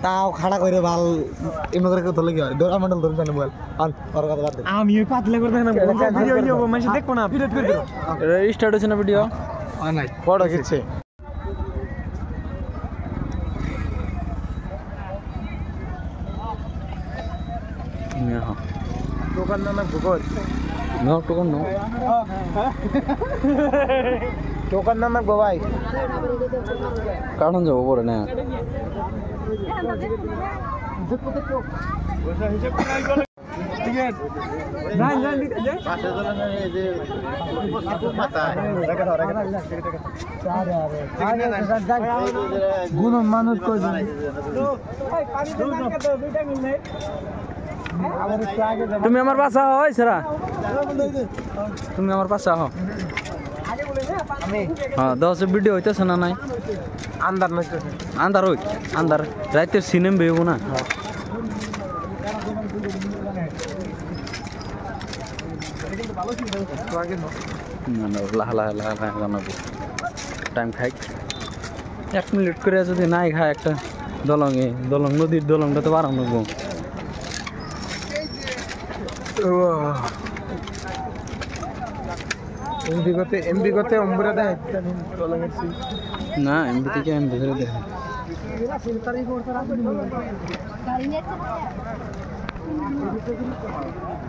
তাও খাড়া করে ভাল এমন করে কেউ ধরলে কি হয় ডোরা মন্ডল ধরে জানি বল আর কথা বাদ আমি ওই পাতলে করে দেখনা ভিডিও নিয়ে মানুষ দেখবো না ভিডিও করে দিও স্টার্ট হচ্ছে না ভিডিও নাই বড় কিছু টোকন না ভূগোল নো টোকন নো টোকন না বাবাই কারণ যাবো পরে না গুণ মানুষ তুমি আমার পাশে হও সেরা তুমি আমার পাশে হও হ্যাঁ 10 ভিডিও হইতেছে না নাই আন্দার নইতেছে আন্দার হই আন্দার রাতের সিনেমা বেব না টাইম খাই 1 মিনিট করে যদি নাই খায় একটা দলঙে দলং নদীর দলংটা তো বাড়ানো নেবো এমবি করতে অম্বুরা দেয় না এমবি থেকে এমবি ধরে দেয়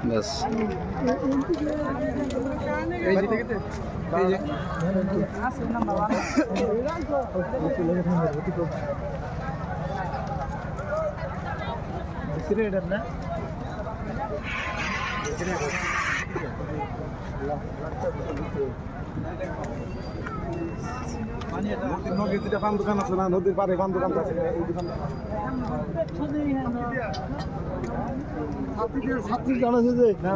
बस নদীতে পান দোকান আছে না নদীর পারে পান দোকান আছে এই দোকান ছাত্রী জানা আছে যে না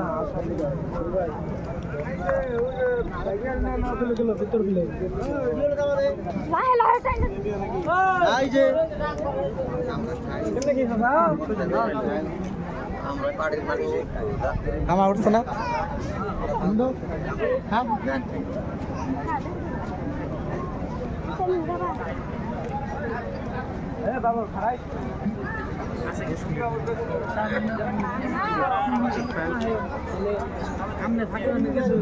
আমার উঠছে না বাবু খারাই সামনে থাকে না কিছু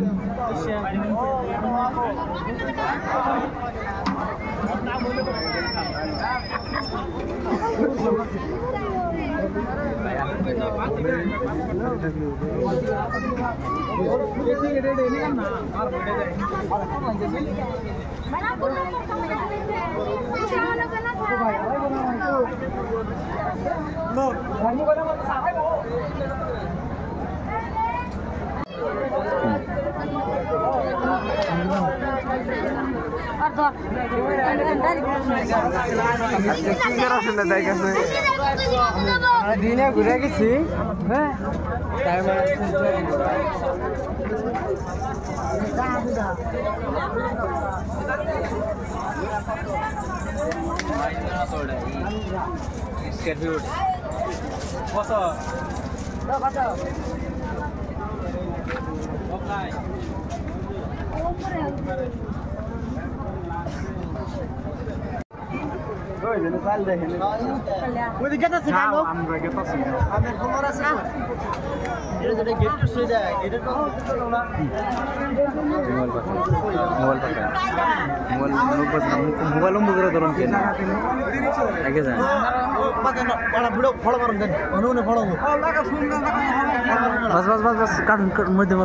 দিনে ঘুরে গেছি হ্যাঁ মোবাইল ধরুন বস বস বস বস কাটুন মধ্যে